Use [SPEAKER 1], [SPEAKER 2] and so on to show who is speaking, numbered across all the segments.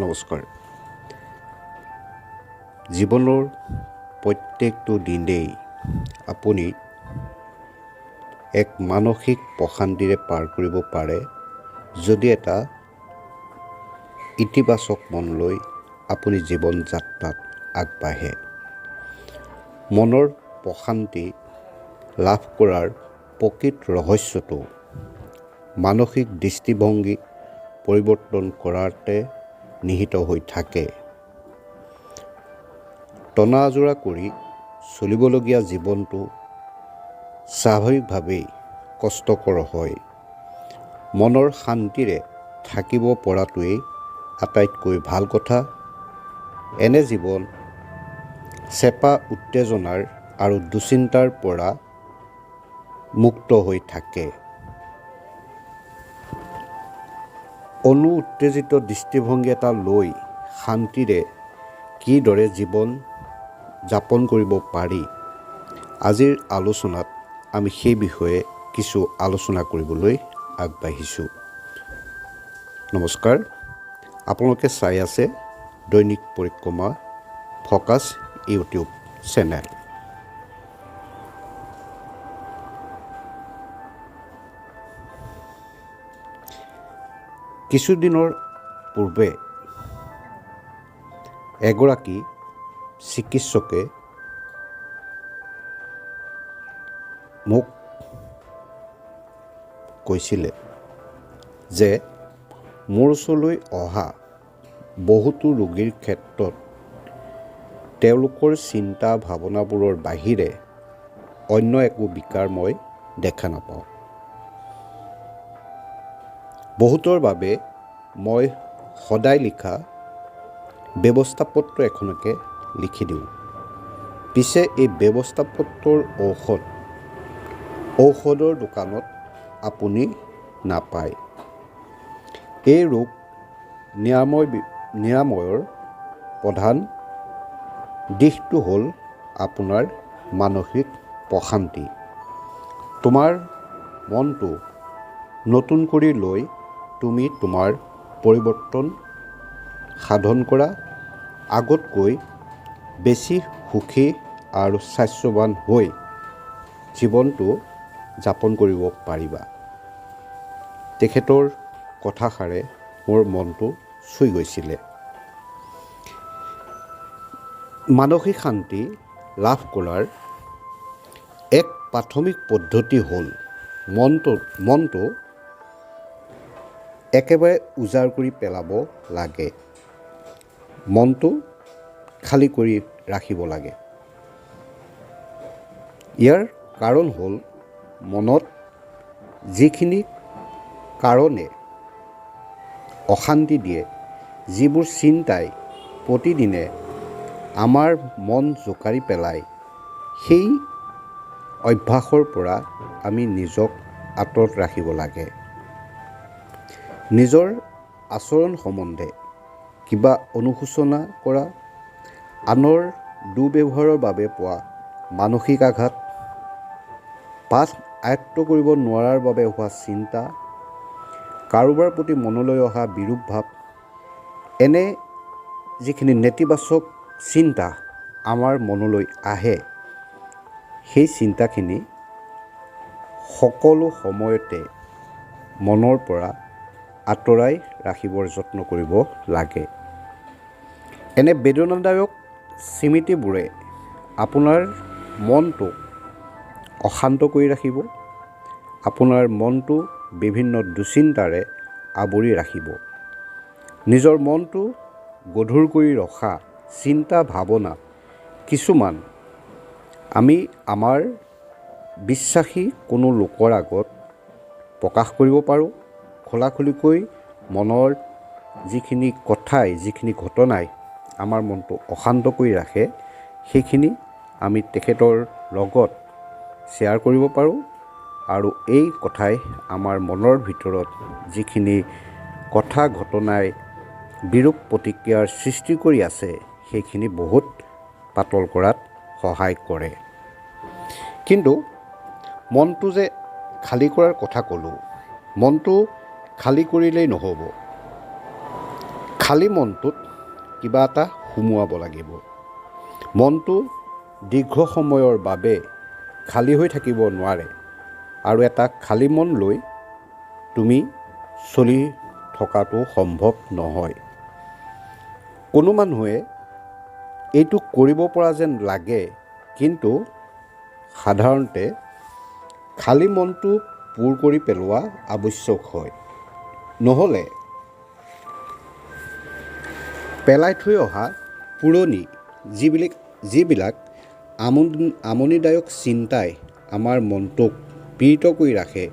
[SPEAKER 1] নমস্কাৰ। জীৱনৰ প্ৰত্যেকটো দিনেই আপুনি এক মানসিক প্ৰশান্তিৰে পাৰ কৰিব পাৰে যদি এটা ইতিবাচক মন লৈ আপুনি জীৱন যাত্ৰাত আগবাঢ়ে। মনৰ প্ৰশান্তি লাভ কৰাৰ প্ৰকৃত ৰহস্যটো মানসিক দৃষ্টিভংগী পৰিৱৰ্তন কৰাতে নিহিত হৈ থাকে। টনা আজোৰা কৰি চলিবলগীয়া জীৱনটো স্বাভাৱিকভাৱেই কষ্টকৰ হয়। মনৰ শান্তিৰে থাকিব পৰাটোৱেই আটাইতকৈ ভাল কথা। এনে জীৱন চেপা উত্তেজনাৰ আৰু দুশ্চিন্তাৰ পৰা মুক্ত হৈ থাকে। উত্তেজিত দৃষ্টিভংগী এটা লৈ শান্তিৰে কিদৰে জীৱন যাপন কৰিব পাৰি, আজিৰ আলোচনাত আমি সেই বিষয়ে কিছু আলোচনা কৰিবলৈ আগবাঢ়িছোঁ। নমস্কাৰ, আপোনালোকে চাই আছে দৈনিক পৰিক্ৰমা ফ'কাছ ইউটিউব চেনেল। কিছুদিনৰ পূৰ্বে এগৰাকী চিকিৎসকে মোক কৈছিলে যে মোৰ ওচৰলৈ অহা বহুতো ৰোগীৰ ক্ষেত্ৰত তেওঁলোকৰ চিন্তা ভাৱনাবোৰৰ বাহিৰে অন্য একো বিকাৰ মই দেখা নাপাওঁ। বহুতৰ বাবে মই সদায় লিখা ব্যৱস্থাপত্ৰ এখনকে লিখি দিওঁ। পিছে এই ব্যৱস্থাপত্ৰৰ ঔষধৰ দোকানত আপুনি নাপায়। এই ৰোগ নিৰাময়ৰ প্ৰধান দিশটো হ'ল আপোনাৰ মানসিক প্ৰশান্তি। তোমাৰ মনটো নতুন কৰি লৈ তুমি তোমাৰ পৰিৱৰ্তন সাধন কৰা, আগতকৈ বেছি সুখী আৰু স্বাস্থ্যৱান হৈ জীৱনটো যাপন কৰিব পাৰিবা। তেখেতৰ কথাষাৰে মোৰ মনটো চুই গৈছিলে। মানসিক শান্তি লাভ কৰাৰ এক প্ৰাথমিক পদ্ধতি হ'ল মনটো একেবাৰে উজাৰ কৰি পেলাব লাগে। মনটো খালী কৰি ৰাখিব লাগে। ইয়াৰ কাৰণ হ'ল মনত যিখিনি কাৰণে অশান্তি দিয়ে, যিবোৰ চিন্তাই প্ৰতিদিনে আমাৰ মন জোকাৰি পেলায়, সেই অভ্যাসৰ পৰা আমি নিজক আঁতৰত ৰাখিব লাগে। নিজৰ আচৰণ সম্বন্ধে কিবা অনুশোচনা কৰা, আনৰ দুৰ্ব্যৱহাৰৰ বাবে পোৱা মানসিক আঘাত, পাঠ আয়ত্ব কৰিব নোৱাৰাৰ বাবে হোৱা চিন্তা, কাৰোবাৰ প্ৰতি মনলৈ অহা বিৰূপ ভাৱ, এনে যিখিনি নেতিবাচক চিন্তা আমাৰ মনলৈ আহে, সেই চিন্তাখিনি সকলো সময়তে মনৰ পৰা আঁতৰাই ৰাখিবৰ যত্ন কৰিব লাগে। এনে বেদনাদায়ক স্মৃতিবোৰে আপোনাৰ মনটো অশান্ত কৰি ৰাখিব। আপোনাৰ মনটো বিভিন্ন দুশ্চিন্তাৰে আৱৰি ৰাখিব। নিজৰ মনটো গধুৰ কৰি ৰখা চিন্তা ভাৱনা কিছুমান আমি আমাৰ বিশ্বাসী কোনো লোকৰ আগত প্ৰকাশ কৰিব পাৰোঁ। খোলাখুলিকৈ মনৰ যিখিনি ঘটনাই আমাৰ মনটো অশান্ত কৰি ৰাখে, সেইখিনি আমি তেখেতৰ লগত শ্বেয়াৰ কৰিব পাৰোঁ। আৰু এই কথাই আমাৰ মনৰ ভিতৰত যিখিনি ঘটনাই বিৰূপ প্ৰতিক্ৰিয়াৰ সৃষ্টি কৰি আছে, সেইখিনি বহুত পাতল কৰাত সহায় কৰে। কিন্তু মনটো যে খালী কৰাৰ কথা ক'লোঁ, মনটো খালী কৰিলেই নহ'ব। খালী মনটোত কিবা এটা সুমুৱাব লাগিব। মনটো দীৰ্ঘ সময়ৰ বাবে খালী হৈ থাকিব নোৱাৰে আৰু এটা খালী মন লৈ তুমি চলি থকাটো সম্ভৱ নহয়। কোনো মানুহে এইটো কৰিব পৰা যেন লাগে, কিন্তু সাধাৰণতে খালী মনটো পূৰ কৰি পেলোৱা আৱশ্যক হয়। নহ'লে পেলাই থৈ অহা পুৰণি যিবিলাক আমনিদায়ক চিন্তাই আমাৰ মনটোক পীড়িত কৰি ৰাখে,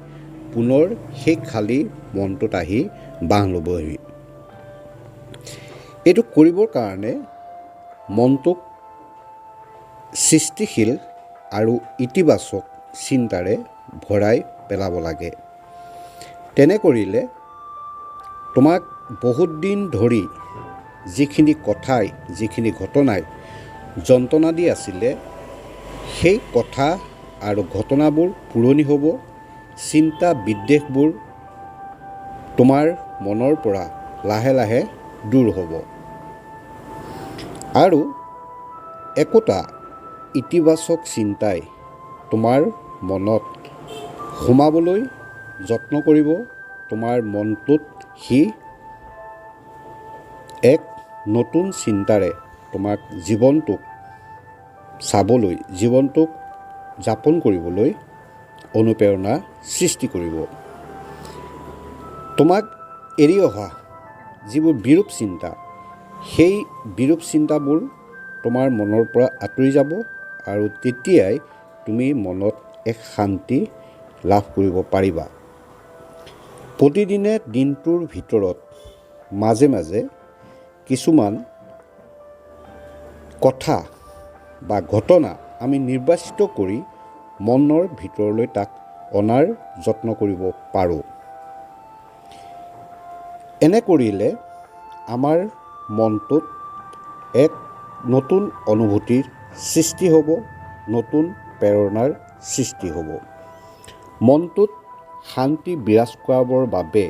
[SPEAKER 1] পুনৰ সেই খালী মনটোত আহি বাহ ল'বহি। এইটো কৰিবৰ কাৰণে মনটোক সৃষ্টিশীল আৰু ইতিবাচক চিন্তাৰে ভৰাই পেলাব লাগে। তেনে কৰিলে তোমাক বহুত দিন ধৰি যিখিনি কথাই, যিখিনি ঘটনাই যন্ত্ৰণা দি আছিলে, সেই কথা আৰু ঘটনাবোৰ পুৰণি হ'ব। চিন্তা বিদ্বেষবোৰ তোমাৰ মনৰ পৰা লাহে লাহে দূৰ হ'ব আৰু একোটা ইতিবাচক চিন্তাই তোমাৰ মনত সোমাবলৈ যত্ন কৰিব। তোমাৰ মনটোত সি এক নতুন চিন্তাৰে তোমাক জীৱনটোক চাবলৈ, জীৱনটোক যাপন কৰিবলৈ অনুপ্ৰেৰণা সৃষ্টি কৰিব। তোমাক এৰি অহা যিবোৰ বিৰূপ চিন্তা, সেই বিৰূপ চিন্তাবোৰ তোমাৰ মনৰ পৰা আঁতৰি যাব আৰু তেতিয়াই তুমি মনত এক শান্তি লাভ কৰিব পাৰিবা। প্ৰতিদিনে দিনটোৰ ভিতৰত মাজে মাজে কিছুমান কথা বা ঘটনা আমি নিৰ্বাচিত কৰি মনৰ ভিতৰলৈ তাক অনাৰ যত্ন কৰিব পাৰোঁ। এনে কৰিলে আমাৰ মনটোত এক নতুন অনুভূতিৰ সৃষ্টি হ'ব, নতুন প্ৰেৰণাৰ সৃষ্টি হ'ব। মনটোত শান্তি বিৰাজ কৰাবৰ বাবে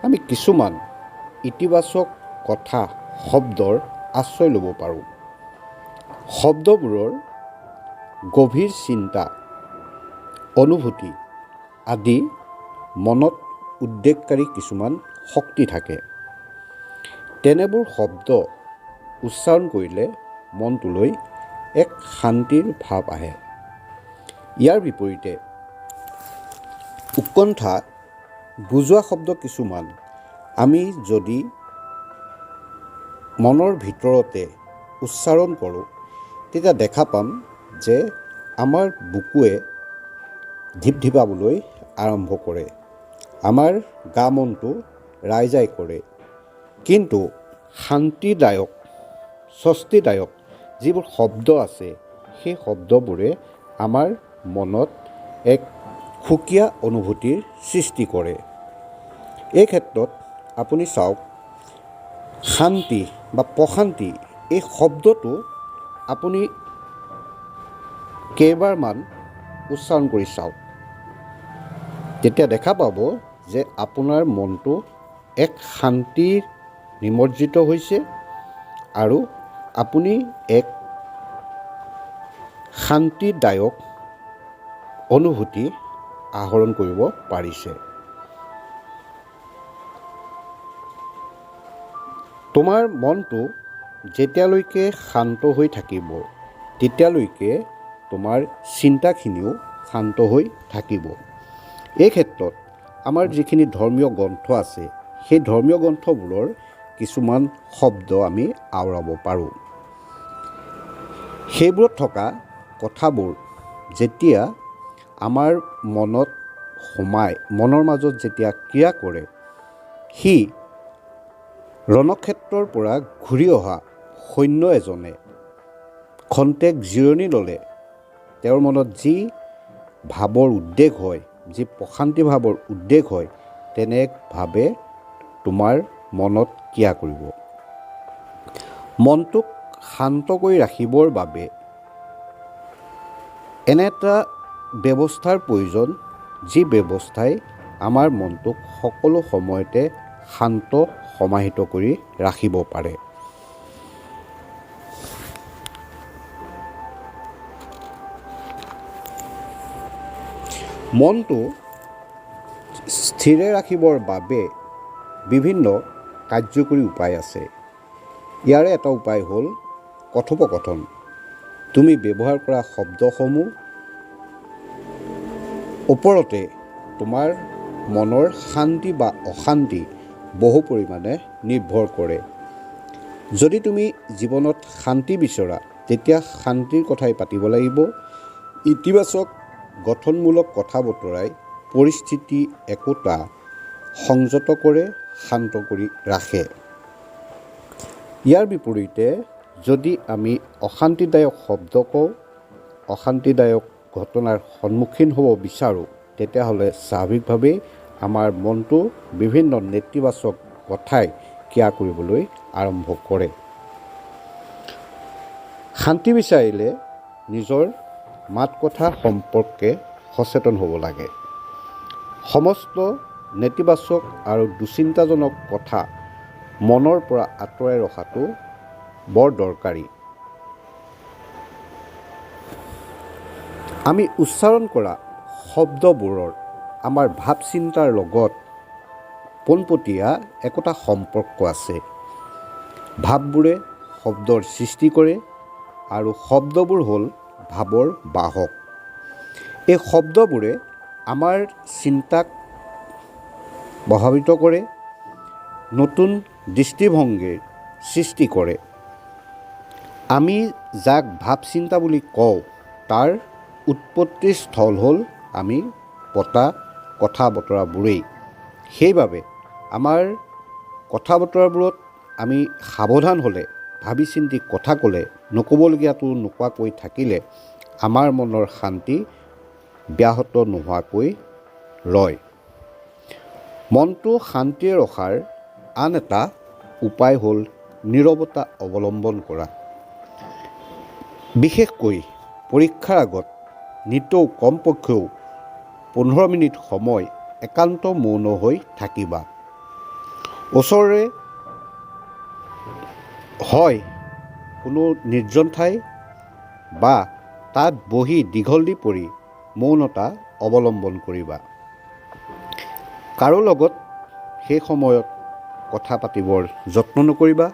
[SPEAKER 1] আমি কিছুমান ইতিবাচক কথা, শব্দৰ আশ্ৰয় ল'ব পাৰোঁ। শব্দবোৰৰ গভীৰ চিন্তা, অনুভূতি আদি মনত উদ্বেগকাৰী কিছুমান শক্তি থাকে। তেনেবোৰ শব্দ উচ্চাৰণ কৰিলে মনটোলৈ এক শান্তিৰ ভাৱ আহে। ইয়াৰ বিপৰীতে উৎকণ্ঠা বুজোৱা শব্দ কিছুমান আমি যদি মনৰ ভিতৰতে উচ্চাৰণ কৰোঁ, তেতিয়া দেখা পাম যে আমাৰ বুকুৱে ঢিপঢিপাবলৈ আৰম্ভ কৰে, আমাৰ গা মনটো ৰাইজাই কৰে। কিন্তু শান্তিদায়ক, স্বস্তিদায়ক যিবোৰ শব্দ আছে, সেই শব্দবোৰে আমাৰ মনত এক সুকীয়া অনুভূতিৰ সৃষ্টি কৰে। এই ক্ষেত্ৰত আপুনি চাওক, শান্তি বা প্ৰশান্তি এই শব্দটো আপুনি কেইবাৰমান উচ্চাৰণ কৰি চাওক, তেতিয়া দেখা পাব যে আপোনাৰ মনটো এক শান্তিৰ নিমজ্জিত হৈছে আৰু আপুনি এক শান্তিদায়ক অনুভূতি আহৰণ কৰিব পাৰিছে। তোমাৰ মনটো যেতিয়ালৈকে শান্ত হৈ থাকিব, তেতিয়ালৈকে তোমাৰ চিন্তাখিনিও শান্ত হৈ থাকিব। এই ক্ষেত্ৰত আমাৰ যিখিনি ধৰ্মীয় গ্ৰন্থ আছে, সেই ধৰ্মীয় গ্ৰন্থবোৰৰ কিছুমান শব্দ আমি আওৰাব পাৰোঁ। সেইবোৰত থকা কথাবোৰ যেতিয়া আমাৰ মনত সোমাই, মনৰ মাজত যেতিয়া ক্ৰিয়া কৰে, সি ৰণক্ষেত্ৰৰ পৰা ঘূৰি অহা সৈন্য এজনে খন্তেক জিৰণি ল'লে তেওঁৰ মনত যি ভাৱৰ উদ্বেগ হয়, যি প্ৰশান্তি ভাৱৰ উদ্বেগ হয়, তেনেভাৱে তোমাৰ মনত ক্ৰিয়া কৰিব। মনটোক শান্ত কৰি ৰাখিবৰ বাবে এনে এটা ব্যৱস্থাৰ প্ৰয়োজন, যি ব্যৱস্থাই আমাৰ মনটোক সকলো সময়তে শান্ত সমাহিত কৰি ৰাখিব পাৰে। মনটো স্থিৰে ৰাখিবৰ বাবে বিভিন্ন কাৰ্যকৰী উপায় আছে। ইয়াৰে এটা উপায় হ'ল কথোপকথন। তুমি ব্যৱহাৰ কৰা শব্দসমূহ ওপৰতে তোমাৰ মনৰ শান্তি বা অশান্তি বহু পৰিমাণে নিৰ্ভৰ কৰে। যদি তুমি জীৱনত শান্তি বিচৰা তেতিয়া শান্তিৰ কথাই পাতিব লাগিব। ইতিবাচক গঠনমূলক কথা বতৰাই পৰিস্থিতি একোটা সংযত কৰে, শান্ত কৰি ৰাখে। ইয়াৰ বিপৰীতে যদি আমি অশান্তিদায়ক শব্দ কওঁ, অশান্তিদায়ক ঘটনাৰ সন্মুখীন হ'ব বিচাৰোঁ, তেতিয়াহ'লে স্বাভাৱিকভাৱেই আমাৰ মনটো বিভিন্ন নেতিবাচক কথাই ক্ৰিয়া কৰিবলৈ আৰম্ভ কৰে। শান্তি বিচাৰিলে নিজৰ মাত কথা সম্পৰ্কে সচেতন হ'ব লাগে। সমস্ত নেতিবাচক আৰু দুশ্চিন্তাজনক কথা মনৰ পৰা আঁতৰাই ৰখাটো বৰ দৰকাৰী। আমি উচ্চাৰণ কৰা শব্দবোৰৰ আমাৰ ভাৱ চিন্তাৰ লগত পোনপটীয়া একোটা সম্পৰ্ক আছে। ভাৱবোৰে শব্দৰ সৃষ্টি কৰে আৰু শব্দবোৰ হ'ল ভাৱৰ বাহক। এই শব্দবোৰে আমাৰ চিন্তাক প্ৰভাৱিত কৰে, নতুন দৃষ্টিভংগীৰ সৃষ্টি কৰে। আমি যাক ভাৱ চিন্তা বুলি কওঁ তাৰ উৎপত্তিৰ স্থল হ'ল আমি পতা কথা বতৰাবোৰেই। সেইবাবে আমাৰ কথা বতৰাবোৰত আমি সাৱধান হ'লে, ভাবি চিন্তি কথা ক'লে, নক'বলগীয়াটো নোকোৱাকৈ থাকিলে আমাৰ মনৰ শান্তি ব্যাহত নোহোৱাকৈ ৰয়। মনটো শান্তিৰে ৰখাৰ আন এটা উপায় হ'ল নীৰৱতা অৱলম্বন কৰা। বিশেষকৈ পৰীক্ষাৰ আগত নিতৌ কমপক্ষেও 15 মিনিট সময় একান্ত মৌন হৈ থাকিবা। ওচৰৰে হয় কোনো নিৰ্জন ঠাই বা তাত বহি দীঘল দি পৰি মৌনতা অৱলম্বন কৰিবা। কাৰো লগত সেই সময়ত কথা পাতিবৰ যত্ন নকৰিবা,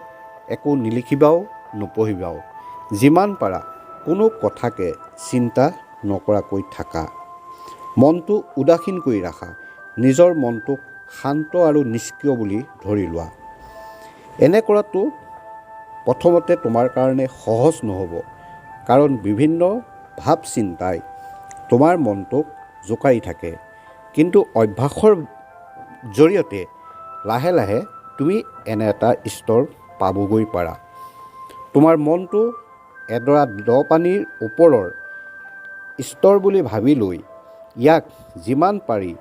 [SPEAKER 1] একো নিলিখিবাও নপঢ়িবাও। যিমান পাৰা কোনো কথাকে চিন্তা নকৰাকৈ থাকা। মনটো উদাসীন কৰি ৰাখা। নিজৰ মনটোক শান্ত আৰু নিষ্ক্ৰিয় বুলি ধৰি লোৱা। এনে কৰাটো প্ৰথমতে তোমাৰ কাৰণে সহজ নহ'ব, কাৰণ বিভিন্ন ভাৱ চিন্তাই তোমাৰ মনটোক জোকাৰি থাকে। কিন্তু অভ্যাসৰ জৰিয়তে লাহে লাহে তুমি এনে এটা স্তৰ পাবগৈ পাৰা। তোমাৰ মনটো এডৰা দ পানীৰ ওপৰৰ স্তৰ বুলি ভাবি লৈ ইয়াক যিমান পাৰি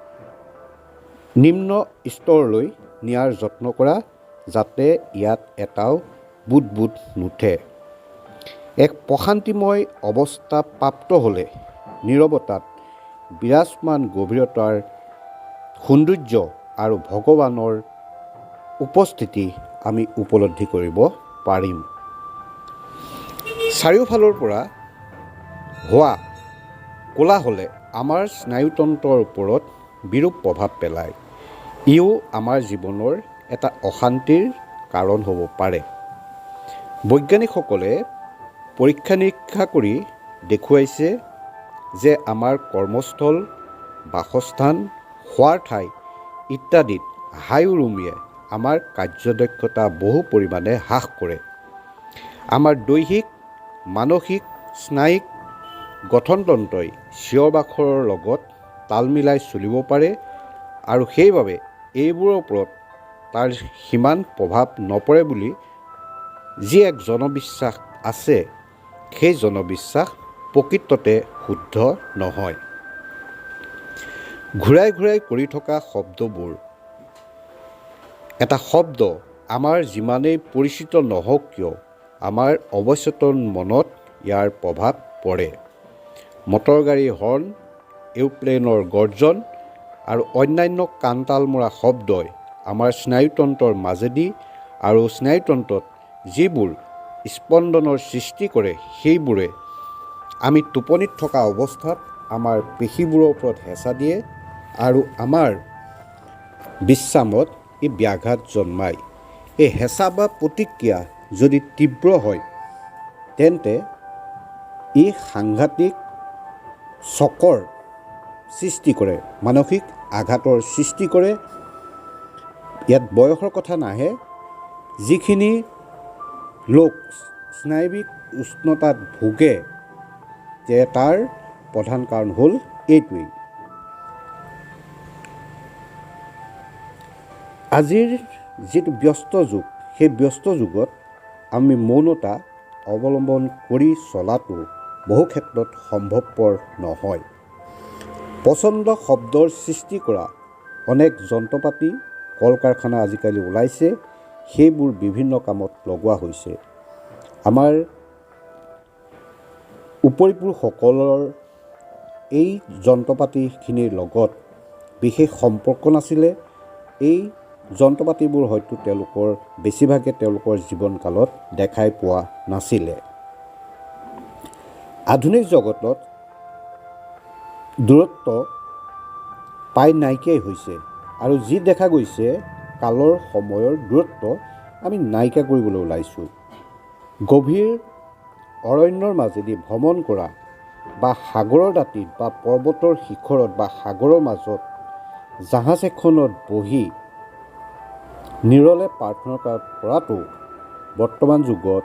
[SPEAKER 1] নিম্ন স্তৰলৈ নিয়াৰ যত্ন কৰা, যাতে ইয়াত এটাও বুদবুদ নুঠে। এক প্ৰশান্তিময় অৱস্থা প্ৰাপ্ত হ'লে নীৰৱতাত বিৰাজমান গভীৰতাৰ সৌন্দৰ্য আৰু ভগৱানৰ উপস্থিতি আমি উপলব্ধি কৰিব পাৰিম। চাৰিওফালৰ পৰা হোৱা কোলাহলে আমাৰ স্নায়ুতন্ত্ৰৰ ওপৰত বিৰূপ প্ৰভাৱ পেলায়। ইও আমাৰ জীৱনৰ এটা অশান্তিৰ কাৰণ হ'ব পাৰে। বৈজ্ঞানিকসকলে পৰীক্ষা নিৰীক্ষা কৰি দেখুৱাইছে যে আমাৰ কৰ্মস্থল, বাসস্থান, খোৱাৰ ঠাই ইত্যাদিত হাই উৰুমিয়ে আমাৰ কাৰ্যদক্ষতা বহু পৰিমাণে হ্ৰাস কৰে। আমাৰ দৈহিক, মানসিক, স্নায়িক গঠনতন্ত্ৰই চিঞৰ বাখৰৰ লগত তাল মিলাই চলিব পাৰে আৰু সেইবাবে এইবোৰৰ ওপৰত তাৰ সিমান প্ৰভাৱ নপৰে বুলি যি এক জনবিশ্বাস আছে, সেই জনবিশ্বাস প্ৰকৃততে শুদ্ধ নহয়। ঘূৰাই ঘূৰাই কৰি থকা শব্দবোৰ। এটা শব্দ আমাৰ যিমানেই পৰিচিত নহওক কিয় আমাৰ অৱচেতন মনত ইয়াৰ প্ৰভাৱ পৰে। মটৰ গাড়ীৰ হৰ্ণ, এৰোপ্লেনৰ গৰ্জন আৰু অন্যান্য কাণতাল মৰা শব্দই আমাৰ স্নায়ুতন্ত্ৰৰ মাজেদি আৰু স্নায়ুতন্ত্ৰত যিবোৰ স্পন্দনৰ সৃষ্টি কৰে সেইবোৰে আমি টোপনিত থকা অৱস্থাত আমাৰ পেশীবোৰৰ ওপৰত হেঁচা দিয়ে আৰু আমাৰ বিশ্ৰামত ই ব্যাঘাত জন্মায়। এই হেঁচা বা প্ৰতিক্ৰিয়া যদি তীব্ৰ হয় তেন্তে ই সাংঘাতিক চকৰ সৃষ্টি কৰে, মানসিক আঘাতৰ সৃষ্টি কৰে। ইয়াত বয়সৰ কথা নাহে। যিখিনি লোক স্নায়ৱিক উষ্ণতাত ভোগে যে তাৰ প্ৰধান কাৰণ হ'ল এইটোৱেই। আজিৰ যিটো ব্যস্ত যুগ, সেই ব্যস্ত যুগত আমি মৌনতা অৱলম্বন কৰি চলাটো বহু ক্ষেত্ৰত সম্ভৱপৰ নহয়। প্ৰচণ্ড শব্দৰ সৃষ্টি কৰা অনেক যন্ত্ৰপাতি কল কাৰখানা আজিকালি ওলাইছে, সেইবোৰ বিভিন্ন কামত লগোৱা হৈছে। আমাৰ উপৰিপুৰুষসকলৰ এই যন্ত্ৰপাতিখিনিৰ লগত বিশেষ সম্পৰ্ক নাছিলে। এই যন্ত্ৰপাতিবোৰ হয়তো তেওঁলোকৰ বেছিভাগে তেওঁলোকৰ জীৱনকালত দেখাই পোৱা নাছিলে। আধুনিক জগতত দূৰত্ব প্ৰায় নাইকিয়াই হৈছে আৰু যি দেখা গৈছে কালৰ সময়ৰ দূৰত্ব আমি নাইকিয়া কৰিবলৈ ওলাইছোঁ। গভীৰ অৰণ্যৰ মাজেদি ভ্ৰমণ কৰা বা সাগৰৰ দাঁতিত বা পৰ্বতৰ শিখৰত বা সাগৰৰ মাজত জাহাজ এখনত বহি নিৰলে প্ৰাৰ্থনা কৰাটো বৰ্তমান যুগত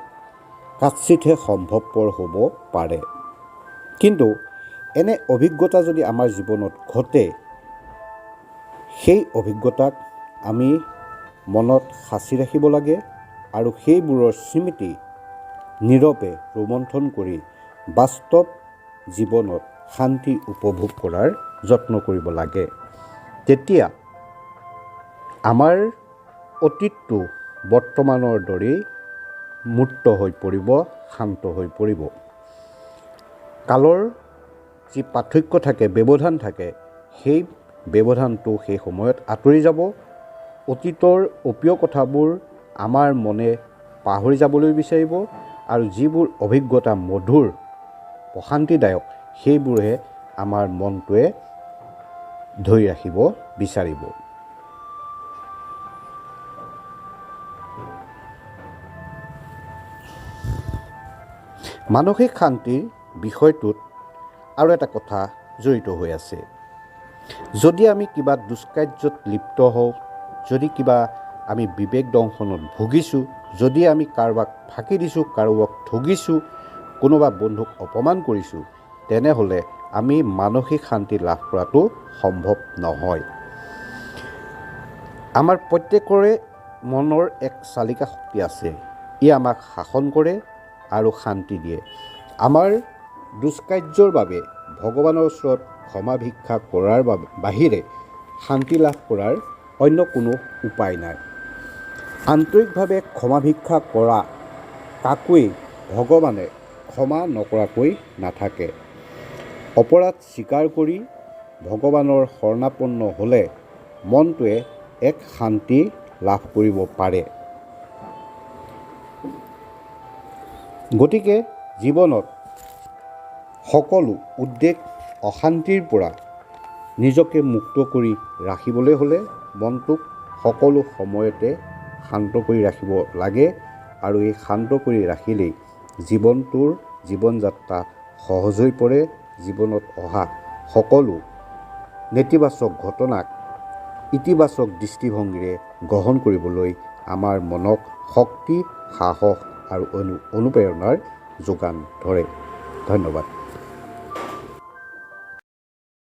[SPEAKER 1] কাৎচিতহে সম্ভৱপৰ হ'ব পাৰে। কিন্তু এনে অভিজ্ঞতা যদি আমাৰ জীৱনত ঘটে, সেই অভিজ্ঞতাক আমি মনত সাঁচি ৰাখিব লাগে আৰু সেইবোৰৰ স্মৃতি নীৰৱে ৰোমন্থন কৰি বাস্তৱ জীৱনত শান্তি উপভোগ কৰাৰ যত্ন কৰিব লাগে। তেতিয়া আমাৰ অতীতটো বৰ্তমানৰ দৰেই মূৰ্ত হৈ পৰিব, শান্ত হৈ পৰিব। কালৰ যি পাৰ্থক্য থাকে, ব্যৱধান থাকে, সেই ব্যৱধানটো সেই সময়ত আঁতৰি যাব। অতীতৰ অপ্ৰিয় কথাবোৰ আমাৰ মনে পাহৰি যাবলৈ বিচাৰিব আৰু যিবোৰ অভিজ্ঞতা মধুৰ, প্ৰশান্তিদায়ক, সেইবোৰহে আমাৰ মনটোৱে ধৰি ৰাখিব বিচাৰিব। মানসিক শান্তিৰ বিষয়টোত আৰু এটা কথা জড়িত হৈ আছে। যদি আমি কিবা দুষ্কাৰ্যত লিপ্ত হওঁ, যদি কিবা আমি বিবেক দংশনত ভুগিছোঁ, যদি আমি কাৰোবাক ফাঁকি দিছোঁ, কাৰোবাক ঠগিছোঁ, কোনোবা বন্ধুক অপমান কৰিছোঁ, তেনেহ'লে আমি মানসিক শান্তি লাভ কৰাটো সম্ভৱ নহয়। আমাৰ প্ৰত্যেকৰে মনৰ এক চালিকা শক্তি আছে। ই আমাক শাসন কৰে আৰু শান্তি দিয়ে। আমাৰ দুষ্কাৰ্যৰ বাবে ভগৱানৰ ওচৰত ক্ষমা ভিক্ষা কৰাৰ বাহিৰে শান্তি লাভ কৰাৰ অন্য কোনো উপায় নাই। আন্তৰিকভাৱে ক্ষমা ভিক্ষা কৰা কাকোৱেই ভগৱানে ক্ষমা নকৰাকৈ নাথাকে। অপৰাধ স্বীকাৰ কৰি ভগৱানৰ শৰণাপন্ন হ'লে মনটোৱে এক শান্তি লাভ কৰিব পাৰে। গতিকে জীৱনত সকলো উদ্বেগ অশান্তিৰ পৰা নিজকে মুক্ত কৰি ৰাখিবলৈ হ'লে মনটোক সকলো সময়তে শান্ত কৰি ৰাখিব লাগে আৰু এই শান্ত কৰি ৰাখিলেই জীৱন যাত্ৰা সহজ হৈ পৰে। জীৱনত অহা সকলো নেতিবাচক ঘটনাক ইতিবাচক দৃষ্টিভংগীৰে গ্ৰহণ কৰিবলৈ আমাৰ মনক শক্তি, সাহস আৰু অনুপ্ৰেৰণাৰ যোগান ধৰে। ধন্যবাদ।